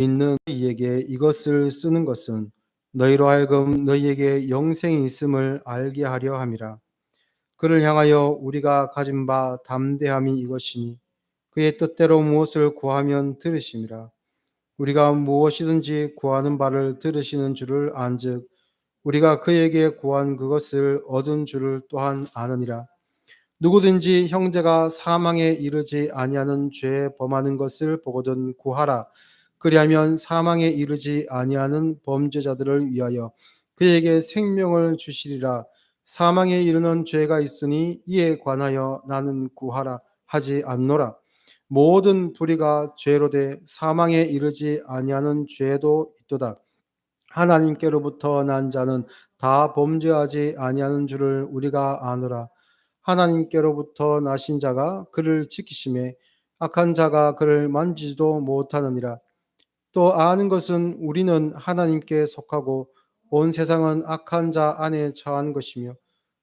믿는 너희에게 이것을 쓰는 것은 너희로 하여금 너희에게 영생이 있음을 알게 하려 함이라. 그를 향하여 우리가 가진 바 담대함이 이것이니 그의 뜻대로 무엇을 구하면 들으심이라. 우리가 무엇이든지 구하는 바를 들으시는 줄을 안즉 우리가 그에게 구한 그것을 얻은 줄을 또한 아느니라. 누구든지 형제가 사망에 이르지 아니하는 죄에 범하는 것을 보거든 구하라. 그리하면 사망에 이르지 아니하는 범죄자들을 위하여 그에게 생명을 주시리라. 사망에 이르는 죄가 있으니 이에 관하여 나는 구하라 하지 않노라. 모든 불의가 죄로 돼 사망에 이르지 아니하는 죄도 있도다. 하나님께로부터 난 자는 다 범죄하지 아니하는 줄을 우리가 아노라. 하나님께로부터 나신 자가 그를 지키심에 악한 자가 그를 만지지도 못하느니라. 또 아는 것은 우리는 하나님께 속하고 온 세상은 악한 자 안에 처한 것이며,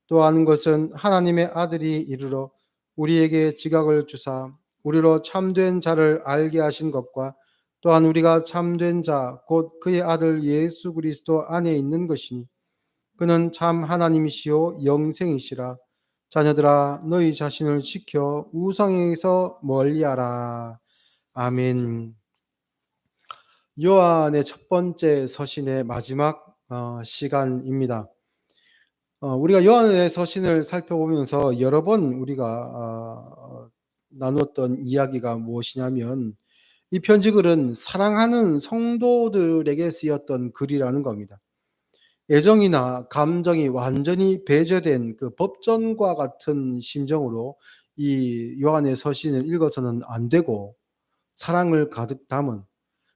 또 아는 것은 하나님의 아들이 이르러 우리에게 지각을 주사 우리로 참된 자를 알게 하신 것과, 또한 우리가 참된 자 곧 그의 아들 예수 그리스도 안에 있는 것이니 그는 참 하나님이시요 영생이시라. 자녀들아 너희 자신을 지켜 우상에서 멀리하라. 아멘. 요한의 첫 번째 서신의 마지막 시간입니다. 우리가 요한의 서신을 살펴보면서 여러 번 우리가 나눴던 이야기가 무엇이냐면, 이 편지글은 사랑하는 성도들에게 쓰였던 글이라는 겁니다. 애정이나 감정이 완전히 배제된 그 법전과 같은 심정으로 이 요한의 서신을 읽어서는 안 되고, 사랑을 가득 담은,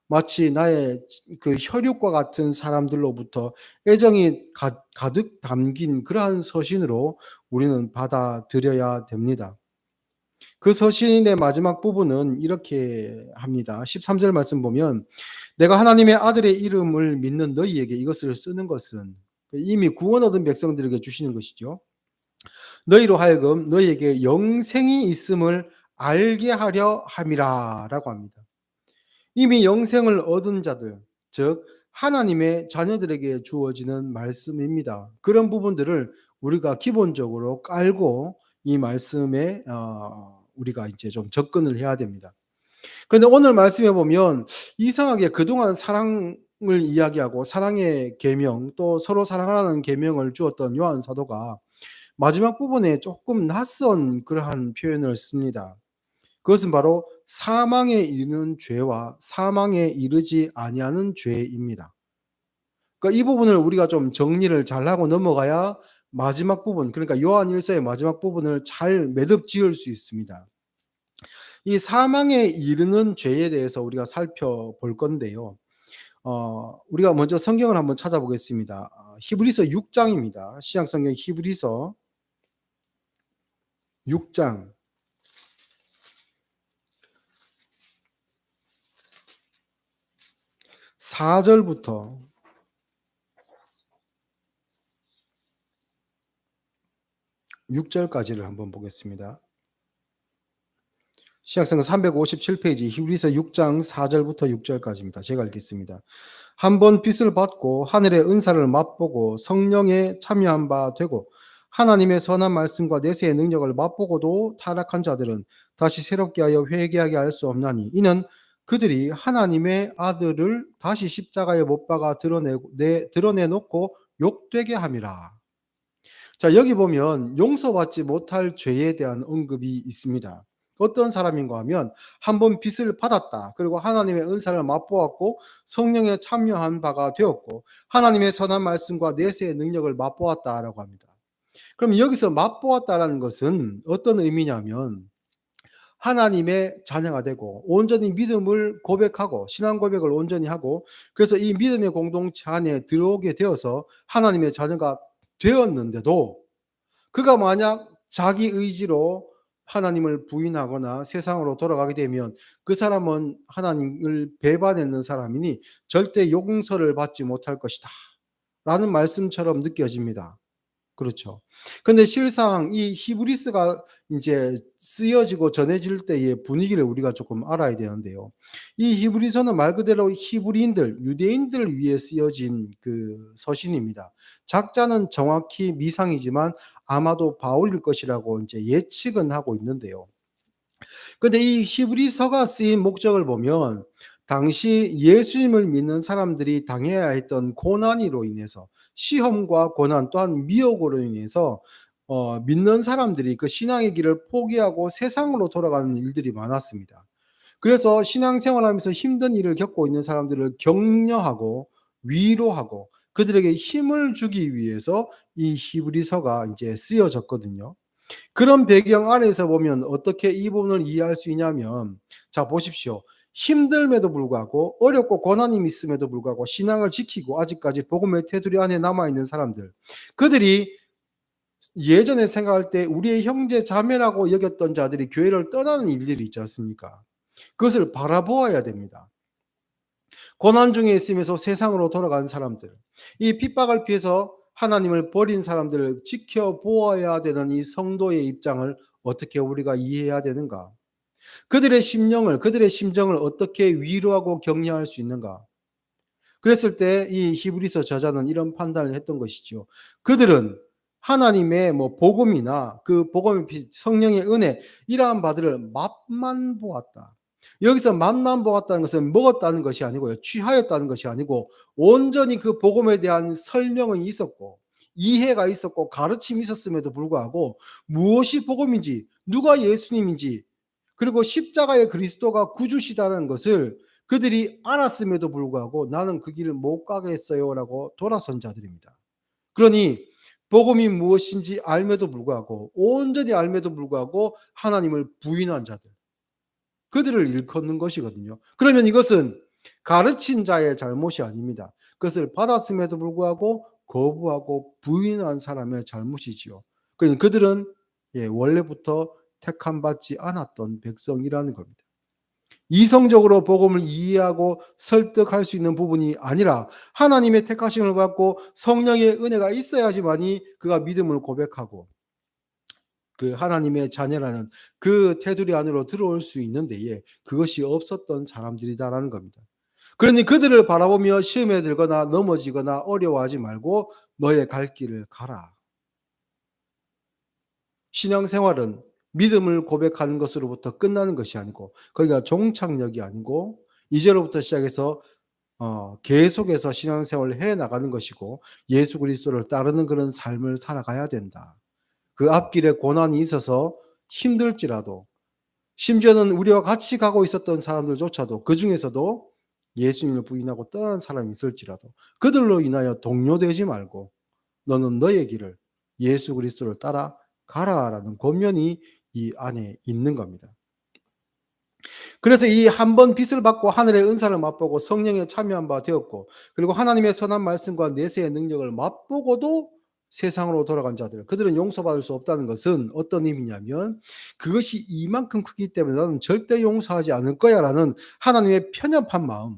마치 나의 그 혈육과 같은 사람들로부터 애정이 가득 담긴 그러한 서신으로 우리는 받아들여야 됩니다. 그 서신의 마지막 부분은 이렇게 합니다. 13절 말씀 보면, 내가 하나님의 아들의 이름을 믿는 너희에게 이것을 쓰는 것은, 이미 구원 얻은 백성들에게 주시는 것이죠. 너희로 하여금 너희에게 영생이 있음을 알게 하려 함이라 라고 합니다. 이미 영생을 얻은 자들, 즉 하나님의 자녀들에게 주어지는 말씀입니다. 그런 부분들을 우리가 기본적으로 깔고 이 말씀에 우리가 이제 좀 접근을 해야 됩니다. 그런데 오늘 말씀에 보면 이상하게 그동안 사랑을 이야기하고 사랑의 계명, 또 서로 사랑하라는 계명을 주었던 요한 사도가 마지막 부분에 조금 낯선 그러한 표현을 씁니다. 그것은 바로 사망에 이르는 죄와 사망에 이르지 아니하는 죄입니다. 그러니까 이 부분을 우리가 좀 정리를 잘하고 넘어가야 마지막 부분, 그러니까 요한 1서의 마지막 부분을 잘 매듭 지을 수 있습니다. 이 사망에 이르는 죄에 대해서 우리가 살펴볼 건데요. 우리가 먼저 성경을 한번 찾아보겠습니다. 히브리서 6장입니다. 신약성경 히브리서 6장 4절부터 6절까지를 한번 보겠습니다. 신약성경 357페이지 히브리서 6장 4절부터 6절까지입니다. 제가 읽겠습니다. 한번 빛을 받고 하늘의 은사를 맛보고 성령에 참여한 바 되고 하나님의 선한 말씀과 내세의 능력을 맛보고도 타락한 자들은 다시 새롭게 하여 회개하게 할 수 없나니, 이는 그들이 하나님의 아들을 다시 십자가에 못 박아 드러내놓고 욕되게 함이라. 자, 여기 보면 용서받지 못할 죄에 대한 언급이 있습니다. 어떤 사람인가 하면 한번 빛을 받았다, 그리고 하나님의 은사를 맛보았고 성령에 참여한 바가 되었고 하나님의 선한 말씀과 내세의 능력을 맛보았다라고 합니다. 그럼 여기서 맛보았다라는 것은 어떤 의미냐면, 하나님의 자녀가 되고 온전히 믿음을 고백하고 신앙 고백을 온전히 하고, 그래서 이 믿음의 공동체 안에 들어오게 되어서 하나님의 자녀가 되었는데도 그가 만약 자기 의지로 하나님을 부인하거나 세상으로 돌아가게 되면 그 사람은 하나님을 배반했는 사람이니 절대 용서를 받지 못할 것이다 라는 말씀처럼 느껴집니다. 그렇죠. 근데 실상 이 히브리서가 인제 쓰여지고 전해질 때의 분위기를 우리가 조금 알아야 되는데요. 이 히브리서는 말 그대로 히브리인들, 유대인들을 위해 쓰여진 그 서신입니다. 작자는 정확히 미상이지만 아마도 바울일 것이라고 인제 예측은 하고 있는데요. 근데 이 히브리서가 쓰인 목적을 보면 당시 예수님을 믿는 사람들이 당해야 했던 고난으로 인해서, 시험과 고난 또한 미혹으로 인해서 믿는 사람들이 그 신앙의 길을 포기하고 세상으로 돌아가는 일들이 많았습니다. 그래서 신앙생활하면서 힘든 일을 겪고 있는 사람들을 격려하고 위로하고 그들에게 힘을 주기 위해서 이 히브리서가 인제 쓰여졌거든요. 그런 배경 아래에서 보면 어떻게 이 부분을 이해할 수 있냐면, 자 보십시오. 힘듦에도 불구하고 어렵고 고난이 있음에도 불구하고 신앙을 지키고 아직까지 복음의 테두리 안에 남아 있는 사람들, 그들이 예전에 생각할 때 우리의 형제 자매라고 여겼던 자들이 교회를 떠나는 일들이 있지 않습니까? 그것을 바라보아야 됩니다. 고난 중에 있으면서 세상으로 돌아간 사람들, 이 핍박을 피해서 하나님을 버린 사람들을 지켜보아야 되는 이 성도의 입장을 어떻게 우리가 이해해야 되는가? 그들의 심령을, 그들의 심정을 어떻게 위로하고 격려할 수 있는가? 그랬을 때 이 히브리서 저자는 이런 판단을 했던 것이죠. 그들은 하나님의 뭐 복음이나 그 복음의 성령의 은혜 이러한 바들을 맛만 보았다. 여기서 맛만 보았다는 것은 먹었다는 것이 아니고요. 취하였다는 것이 아니고 온전히 그 복음에 대한 설명은 있었고 이해가 있었고 가르침이 있었음에도 불구하고 무엇이 복음인지, 누가 예수님인지, 그리고 십자가의 그리스도가 구주시다는 것을 그들이 알았음에도 불구하고 나는 그 길을 못 가겠어요라고 돌아선 자들입니다. 그러니 복음이 무엇인지 알매도 불구하고, 온전히 알매도 불구하고 하나님을 부인한 자들, 그들을 일컫는 것이거든요. 그러면 이것은 가르친 자의 잘못이 아닙니다. 그것을 받았음에도 불구하고 거부하고 부인한 사람의 잘못이지요. 그러니 그들은 원래부터 택함 받지 않았던 백성이라는 겁니다. 이성적으로 복음을 이해하고 설득할 수 있는 부분이 아니라 하나님의 택하심을 받고 성령의 은혜가 있어야지만이 그가 믿음을 고백하고 그 하나님의 자녀라는 그 테두리 안으로 들어올 수 있는데에 그것이 없었던 사람들이다라는 겁니다. 그러니 그들을 바라보며 시험에 들거나 넘어지거나 어려워하지 말고 너의 갈 길을 가라. 신앙생활은 믿음을 고백하는 것으로부터 끝나는 것이 아니고 거기가 종착역이 아니고 이제로부터 시작해서 계속해서 신앙생활을 해 나가는 것이고 예수 그리스도를 따르는 그런 삶을 살아가야 된다. 그 앞길에 고난이 있어서 힘들지라도, 심지어는 우리와 같이 가고 있었던 사람들조차도 그중에서도 예수님을 부인하고 떠난 사람이 있을지라도 그들로 인하여 동요되지 말고 너는 너의 길을 예수 그리스도를 따라 가라라는 권면이 이 안에 있는 겁니다. 그래서 이 한 번 빚을 받고 하늘의 은사를 맛보고 성령에 참여한 바 되었고 그리고 하나님의 선한 말씀과 내세의 능력을 맛보고도 세상으로 돌아간 자들, 그들은 용서받을 수 없다는 것은 어떤 의미냐면 그것이 이만큼 크기 때문에 나는 절대 용서하지 않을 거야라는 하나님의 편협한 마음,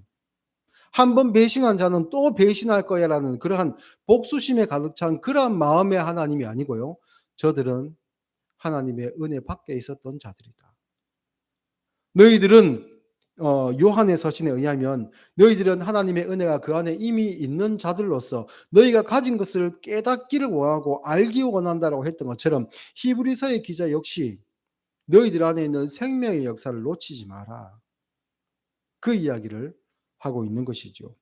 한 번 배신한 자는 또 배신할 거야라는 그러한 복수심에 가득 찬 그러한 마음의 하나님이 아니고요. 저들은 하나님의 은혜 밖에 있었던 자들이다. 너희들은 요한의 서신에 의하면 너희들은 하나님의 은혜가 그 안에 이미 있는 자들로서 너희가 가진 것을 깨닫기를 원하고 알기 원한다라고 했던 것처럼 히브리서의 기자 역시 너희들 안에 있는 생명의 역사를 놓치지 마라. 그 이야기를 하고 있는 것이죠.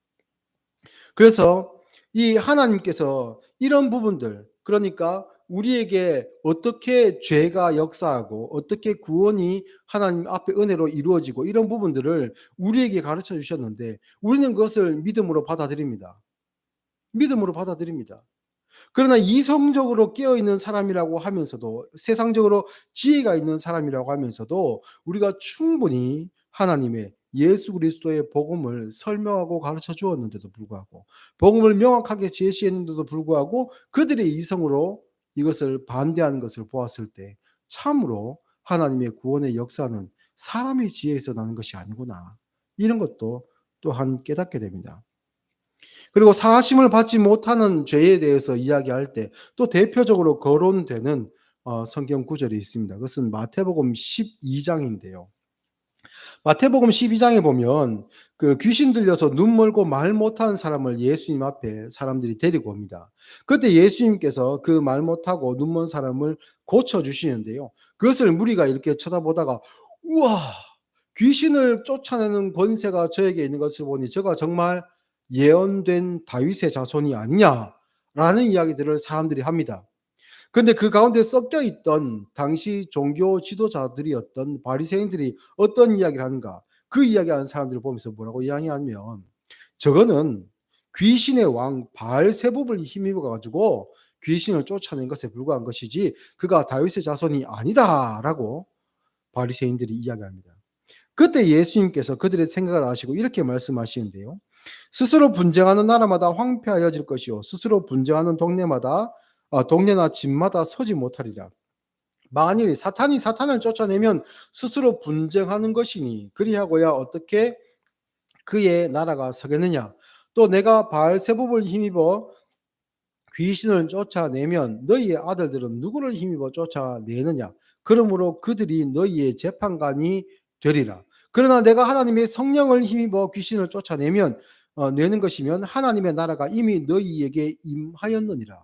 그래서 이 하나님께서 이런 부분들, 그러니까 우리에게 어떻게 죄가 역사하고 어떻게 구원이 하나님 앞에 은혜로 이루어지고 이런 부분들을 우리에게 가르쳐 주셨는데 우리는 그것을 믿음으로 받아들입니다. 믿음으로 받아들입니다. 그러나 이성적으로 깨어 있는 사람이라고 하면서도, 세상적으로 지혜가 있는 사람이라고 하면서도 우리가 충분히 하나님의 예수 그리스도의 복음을 설명하고 가르쳐 주었는데도 불구하고, 복음을 명확하게 제시했는데도 불구하고 그들의 이성으로 이것을 반대하는 것을 보았을 때 참으로 하나님의 구원의 역사는 사람의 지혜에서 나는 것이 아니구나, 이런 것도 또한 깨닫게 됩니다. 그리고 사하심을 받지 못하는 죄에 대해서 이야기할 때 또 대표적으로 거론되는 성경 구절이 있습니다. 그것은 마태복음 12장인데요. 마태복음 12장에 보면 그 귀신 들려서 눈 멀고 말 못하는 사람을 예수님 앞에 사람들이 데리고 옵니다. 그때 예수님께서 그 말 못하고 눈 먼 사람을 고쳐 주시는데요. 그것을 무리가 이렇게 쳐다보다가 우와, 귀신을 쫓아내는 권세가 저에게 있는 것을 보니 저가 정말 예언된 다윗의 자손이 아니냐라는 이야기들을 사람들이 합니다. 근데 그 가운데 섞여 있던 당시 종교 지도자들이었던 바리새인들이 어떤 이야기를 하는가? 그 이야기하는 사람들을 보면서 뭐라고 이야기하면 저거는 귀신의 왕 바알세붑을 힘입어 가지고 귀신을 쫓아낸 것에 불과한 것이지 그가 다윗의 자손이 아니다라고 바리새인들이 이야기합니다. 그때 예수님께서 그들의 생각을 아시고 이렇게 말씀하시는데요. 스스로 분쟁하는 나라마다 황폐하여질 것이요 스스로 분쟁하는 동네마다 동네나 집마다 서지 못하리라. 만일 사탄이 사탄을 쫓아내면 스스로 분쟁하는 것이니 그리하고야 어떻게 그의 나라가 서겠느냐. 또 내가 바알세붑을 힘입어 귀신을 쫓아내면 너희의 아들들은 누구를 힘입어 쫓아내느냐. 그러므로 그들이 너희의 재판관이 되리라. 그러나 내가 하나님의 성령을 힘입어 귀신을 쫓아내면 내는 것이면 하나님의 나라가 이미 너희에게 임하였느니라.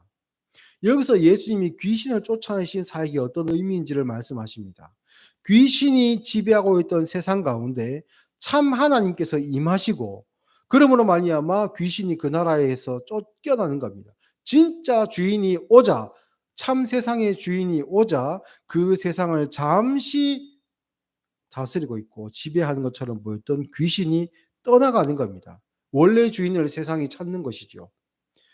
여기서 예수님이 귀신을 쫓아내신 사역이 어떤 의미인지를 말씀하십니다. 귀신이 지배하고 있던 세상 가운데 참 하나님께서 임하시고 그러므로 말미암아 귀신이 그 나라에서 쫓겨나는 겁니다. 진짜 주인이 오자, 참 세상의 주인이 오자 그 세상을 잠시 다스리고 있고 지배하는 것처럼 보였던 귀신이 떠나가는 겁니다. 원래 주인을 세상이 찾는 것이죠.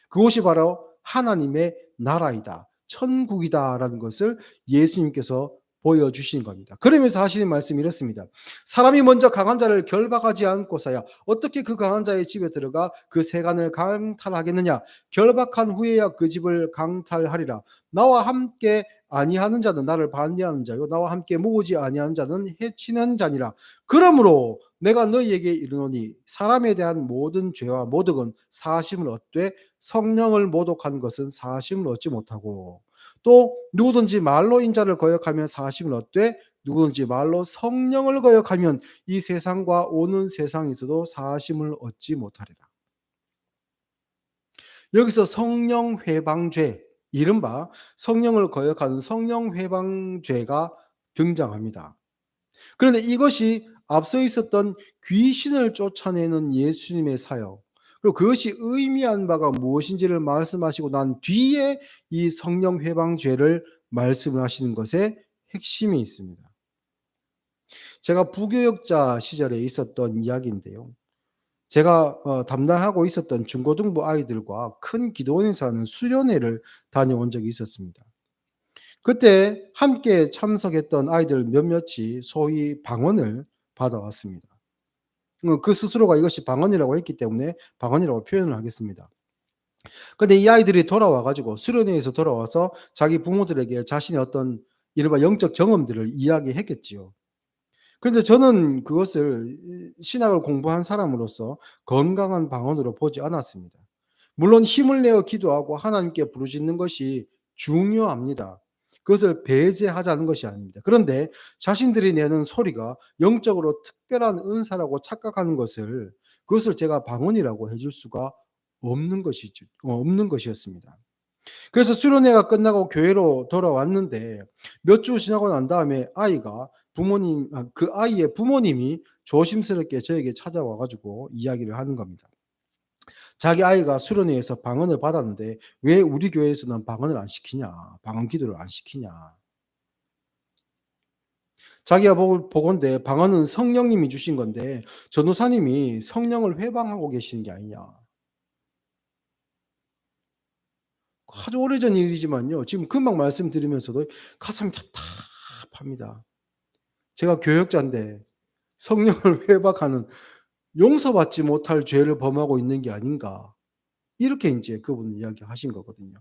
그것이 바로 하나님의 나라이다. 천국이다라는 것을 예수님께서 보여주신 겁니다. 그러면서 하시는 말씀이 이렇습니다. 사람이 먼저 강한 자를 결박하지 않고서야 어떻게 그 강한 자의 집에 들어가 그 세간을 강탈하겠느냐. 결박한 후에야 그 집을 강탈하리라. 나와 함께 아니하는 자는 나를 반대하는 자요 나와 함께 모으지 아니하는 자는 해치는 자니라. 그러므로 내가 너희에게 이르노니 사람에 대한 모든 죄와 모독은 사심을 얻되 성령을 모독한 것은 사심을 얻지 못하고 또 누구든지 말로 인자를 거역하면 사심을 얻되 누구든지 말로 성령을 거역하면 이 세상과 오는 세상에서도 사심을 얻지 못하리라. 여기서 성령 회방죄, 이른바 성령을 거역하는 성령 회방죄가 등장합니다. 그런데 이것이 앞서 있었던 귀신을 쫓아내는 예수님의 사역, 그리고 그것이 의미한 바가 무엇인지를 말씀하시고 난 뒤에 이 성령 회방죄를 말씀하시는 것에 핵심이 있습니다. 제가 부교역자 시절에 있었던 이야기인데요. 제가 담당하고 있었던 중고등부 아이들과 큰 기도원에서 하는 수련회를 다녀온 적이 있었습니다. 그때 함께 참석했던 아이들 몇몇이 소위 방언을 받아왔습니다. 그 스스로가 이것이 방언이라고 했기 때문에 방언이라고 표현을 하겠습니다. 근데 이 아이들이 돌아와 가지고 수련회에서 돌아와서 자기 부모들에게 자신의 어떤 이른바 영적 경험들을 이야기했겠지요. 그런데 저는 그것을 신학을 공부한 사람으로서 건강한 방언으로 보지 않았습니다. 물론 힘을 내어 기도하고 하나님께 부르짖는 것이 중요합니다. 그것을 배제하자는 것이 아닙니다. 그런데 자신들이 내는 소리가 영적으로 특별한 은사라고 착각하는 그것을 제가 방언이라고 해줄 수가 없는 것이었습니다. 그래서 수련회가 끝나고 교회로 돌아왔는데 몇 주 지나고 난 다음에 그 아이의 부모님이 조심스럽게 저에게 찾아와 가지고 이야기를 하는 겁니다. 자기 아이가 수련회에서 방언을 받았는데 왜 우리 교회에서는 방언을 안 시키냐, 방언 기도를 안 시키냐. 자기가 보건대 방언은 성령님이 주신 건데 전도사님이 성령을 회방하고 계시는 게 아니냐. 아주 오래전 일이지만요. 지금 금방 말씀드리면서도 가슴이 답답합니다. 제가 교역자인데 성령을 회박하는 용서받지 못할 죄를 범하고 있는 게 아닌가. 이렇게 이제 그분은 이야기하신 거거든요.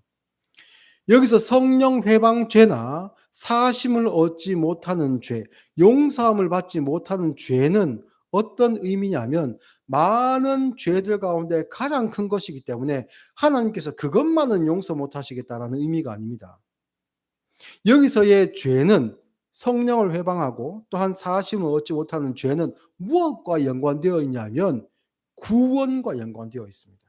여기서 성령 회방죄나 사심을 얻지 못하는 죄, 용서함을 받지 못하는 죄는 어떤 의미냐면 많은 죄들 가운데 가장 큰 것이기 때문에 하나님께서 그것만은 용서 못 하시겠다라는 의미가 아닙니다. 여기서의 죄는 성령을 회방하고 또한 사하심을 얻지 못하는 죄는 무엇과 연관되어 있냐면 구원과 연관되어 있습니다.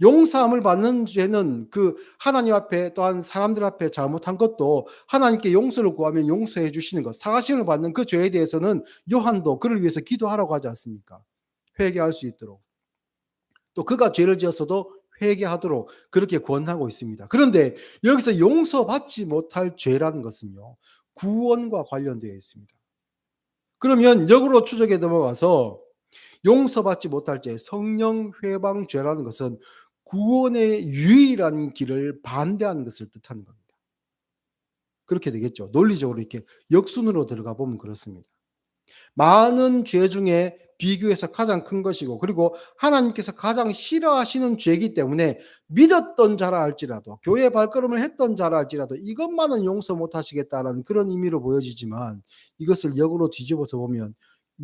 용서함을 받는 죄는 그 하나님 앞에 또한 사람들 앞에 잘못한 것도 하나님께 용서를 구하면 용서해 주시는 것, 사하심을 받는 그 죄에 대해서는 요한도 그를 위해서 기도하라고 하지 않습니까? 회개할 수 있도록. 또 그가 죄를 지었어도 회개하도록 그렇게 권하고 있습니다. 그런데 여기서 용서받지 못할 죄라는 것은요, 구원과 관련되어 있습니다. 그러면 역으로 추적에 넘어가서 용서받지 못할 죄, 성령 회방 죄라는 것은 구원의 유일한 길을 반대하는 것을 뜻하는 겁니다. 그렇게 되겠죠. 논리적으로 이렇게 역순으로 들어가 보면 그렇습니다. 많은 죄 중에 비교해서 가장 큰 것이고, 그리고 하나님께서 가장 싫어하시는 죄이기 때문에 믿었던 자라 할지라도, 교회 발걸음을 했던 자라 할지라도 이것만은 용서 못 하시겠다라는 그런 의미로 보여지지만, 이것을 역으로 뒤집어서 보면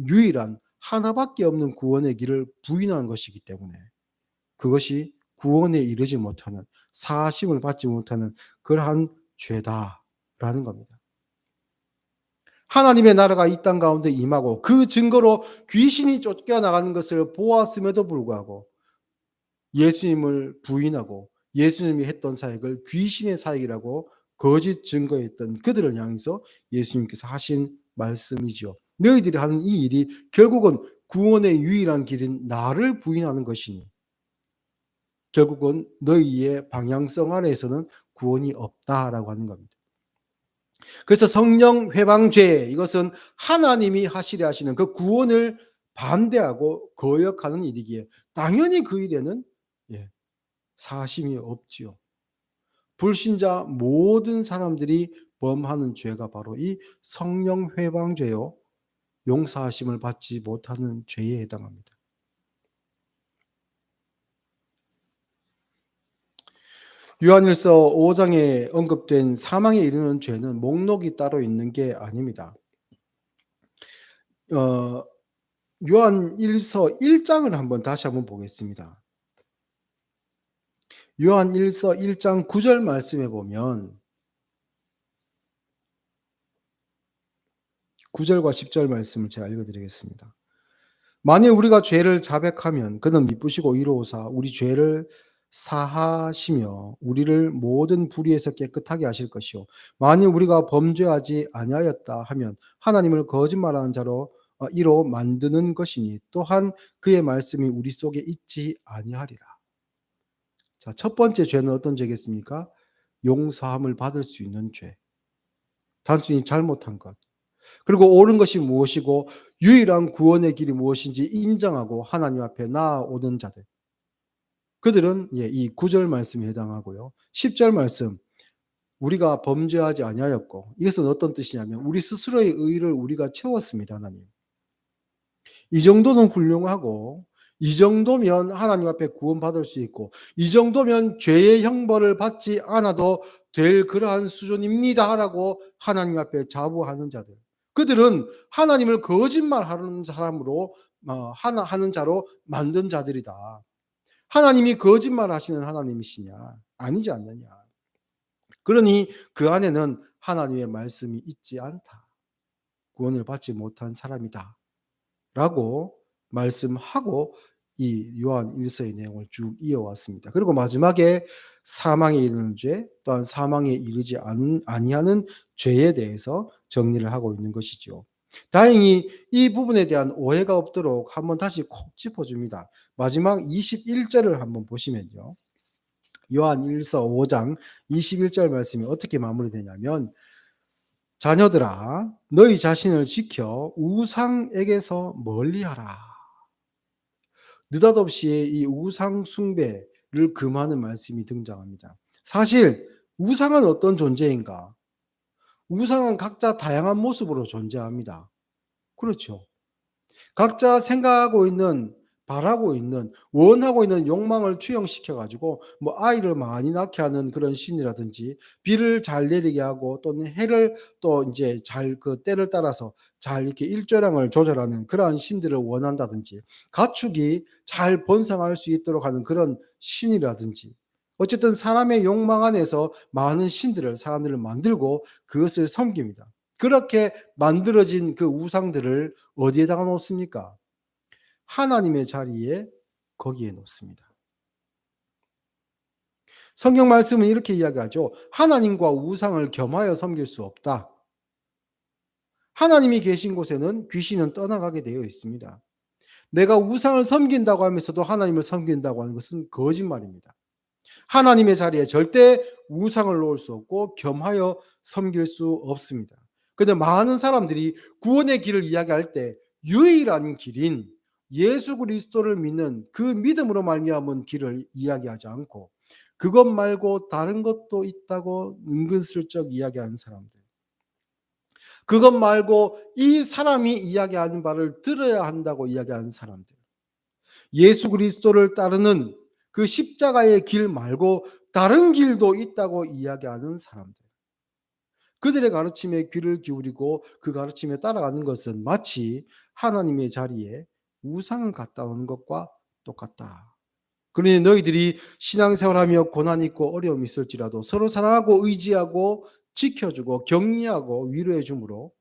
유일한 하나밖에 없는 구원의 길을 부인한 것이기 때문에 그것이 구원에 이르지 못하는, 사하심을 받지 못하는 그러한 죄다라는 겁니다. 하나님의 나라가 이 땅 가운데 임하고 그 증거로 귀신이 쫓겨나가는 것을 보았음에도 불구하고 예수님을 부인하고 예수님이 했던 사역을 귀신의 사역이라고 거짓 증거했던 그들을 향해서 예수님께서 하신 말씀이지요. 너희들이 하는 이 일이 결국은 구원의 유일한 길인 나를 부인하는 것이니 결국은 너희의 방향성 아래에서는 구원이 없다라고 하는 겁니다. 그래서 성령 회방죄, 이것은 하나님이 하시려 하시는 그 구원을 반대하고 거역하는 일이기에 당연히 그 일에는 사심이 없지요. 불신자 모든 사람들이 범하는 죄가 바로 이 성령 회방죄요, 용서하심을 받지 못하는 죄에 해당합니다. 요한일서 5장에 언급된 사망에 이르는 죄는 목록이 따로 있는 게 아닙니다. 요한일서 1장을 다시 한번 보겠습니다. 요한일서 1장 9절 말씀에 보면 9절과 10절 말씀을 제가 읽어드리겠습니다. 만일 우리가 죄를 자백하면 그는 미쁘시고 이로우사 우리 죄를 사하시며 우리를 모든 불의에서 깨끗하게 하실 것이요 만일 우리가 범죄하지 아니하였다 하면 하나님을 거짓말하는 자로 이로 만드는 것이니 또한 그의 말씀이 우리 속에 있지 아니하리라. 자, 첫 번째 죄는 어떤 죄겠습니까? 용서함을 받을 수 있는 죄. 단순히 잘못한 것. 그리고 옳은 것이 무엇이고 유일한 구원의 길이 무엇인지 인정하고 하나님 앞에 나아오는 자들. 그들은 이 9절 말씀에 해당하고요. 10절 말씀, 우리가 범죄하지 아니하였고, 이것은 어떤 뜻이냐면 우리 스스로의 의를 우리가 채웠습니다. 하나님. 이 정도는 훌륭하고 이 정도면 하나님 앞에 구원받을 수 있고 이 정도면 죄의 형벌을 받지 않아도 될 그러한 수준입니다라고 하나님 앞에 자부하는 자들. 그들은 하나님을 거짓말하는 사람으로 하는 자로 만든 자들이다. 하나님이 거짓말하시는 하나님이시냐? 아니지 않느냐? 그러니 그 안에는 하나님의 말씀이 있지 않다. 구원을 받지 못한 사람이다. 라고 말씀하고 이 요한 1서의 내용을 쭉 이어왔습니다. 그리고 마지막에 사망에 이르는 죄, 또한 사망에 이르지 아니하는 죄에 대해서 정리를 하고 있는 것이죠. 다행히 이 부분에 대한 오해가 없도록 한번 다시 콕 짚어줍니다. 마지막 21절을 한번 보시면요. 요한 1서 5장 21절 말씀이 어떻게 마무리되냐면 자녀들아 너희 자신을 지켜 우상에게서 멀리하라. 느닷없이 이 우상 숭배를 금하는 말씀이 등장합니다. 사실 우상은 어떤 존재인가? 우상은 각자 다양한 모습으로 존재합니다. 그렇죠. 각자 생각하고 있는 바라고 있는, 원하고 있는 욕망을 투영시켜 가지고 뭐 아이를 많이 낳게 하는 그런 신이라든지, 비를 잘 내리게 하고 또는 해를 또 인제 잘 그 때를 따라서 잘 이렇게 일조량을 조절하는 그러한 신들을 원한다든지, 가축이 잘 번성할 수 있도록 하는 그런 신이라든지, 어쨌든 사람의 욕망 안에서 많은 신들을, 사람들을 만들고 그것을 섬깁니다. 그렇게 만들어진 그 우상들을 어디에다가 놓습니까? 하나님의 자리에, 거기에 놓습니다. 성경 말씀은 이렇게 이야기하죠. 하나님과 우상을 겸하여 섬길 수 없다. 하나님이 계신 곳에는 귀신은 떠나가게 되어 있습니다. 내가 우상을 섬긴다고 하면서도 하나님을 섬긴다고 하는 것은 거짓말입니다. 하나님의 자리에 절대 우상을 놓을 수 없고 겸하여 섬길 수 없습니다. 그런데 많은 사람들이 구원의 길을 이야기할 때 유일한 길인 예수 그리스도를 믿는 그 믿음으로 말미암은 길을 이야기하지 않고, 그것 말고 다른 것도 있다고 은근슬쩍 이야기하는 사람들, 그것 말고 이 사람이 이야기하는 바를 들어야 한다고 이야기하는 사람들, 예수 그리스도를 따르는 그 십자가의 길 말고 다른 길도 있다고 이야기하는 사람들, 그들의 가르침에 귀를 기울이고 그 가르침에 따라가는 것은 마치 하나님의 자리에 우상을 갖다 놓는 것과 똑같다. 그러니 너희들이 신앙생활하며 고난이 있고 어려움이 있을지라도 서로 사랑하고 의지하고 지켜주고 격려하고 위로해 주므로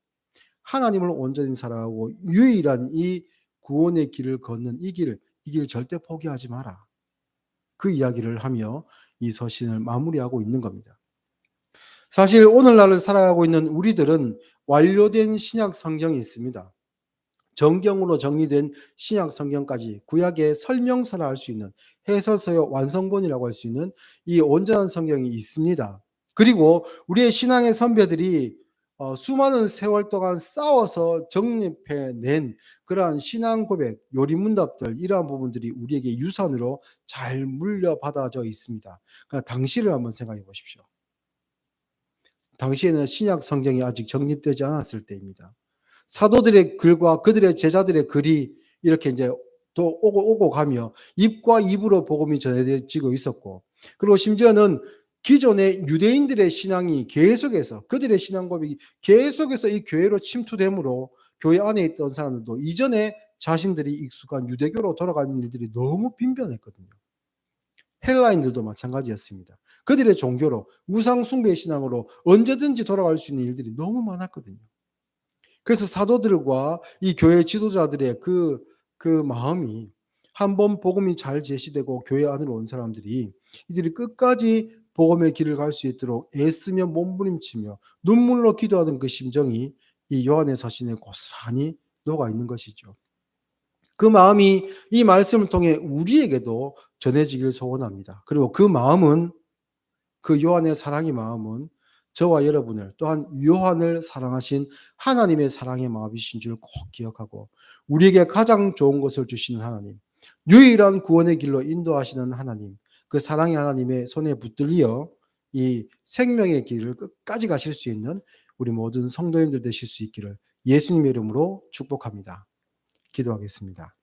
하나님을 온전히 사랑하고 유일한 이 구원의 길을 걷는 이 길 절대 포기하지 마라. 그 이야기를 하며 이 서신을 마무리하고 있는 겁니다. 사실 오늘날을 살아가고 있는 우리들은 완료된 신약 성경이 있습니다. 정경으로 정리된 신약 성경까지 구약의 설명서라 할 수 있는, 해설서의 완성본이라고 할 수 있는 이 온전한 성경이 있습니다. 그리고 우리의 신앙의 선배들이 수많은 세월 동안 싸워서 정립해낸 그러한 신앙 고백, 요리문답들, 이러한 부분들이 우리에게 유산으로 잘 물려받아져 있습니다. 그러니까 당시를 한번 생각해 보십시오. 당시에는 신약 성경이 아직 정립되지 않았을 때입니다. 사도들의 글과 그들의 제자들의 글이 이렇게 이제 또 오고 가며 입과 입으로 복음이 전해지고 있었고, 그리고 심지어는 기존의 유대인들의 신앙이 계속해서, 그들의 신앙 고백이 계속해서 이 교회로 침투되므로 교회 안에 있던 사람들도 이전에 자신들이 익숙한 유대교로 돌아가는 일들이 너무 빈번했거든요. 헬라인들도 마찬가지였습니다. 그들의 종교로, 우상 숭배 신앙으로 언제든지 돌아갈 수 있는 일들이 너무 많았거든요. 그래서 사도들과 이 교회 지도자들의 그 마음이, 한번 복음이 잘 제시되고 교회 안으로 온 사람들이 이들이 끝까지 복음의 길을 갈 수 있도록 애쓰며 몸부림치며 눈물로 기도하던 그 심정이 이 요한의 서신에 고스란히 녹아 있는 것이죠. 그 마음이 이 말씀을 통해 우리에게도 전해지기를 소원합니다. 그리고 그 마음은, 그 요한의 사랑의 마음은 저와 여러분을, 또한 요한을 사랑하신 하나님의 사랑의 마음이신 줄 꼭 기억하고, 우리에게 가장 좋은 것을 주시는 하나님, 유일한 구원의 길로 인도하시는 하나님, 그 사랑의 하나님의 손에 붙들려 이 생명의 길을 끝까지 가실 수 있는 우리 모든 성도님들 되실 수 있기를 예수님의 이름으로 축복합니다. 기도하겠습니다.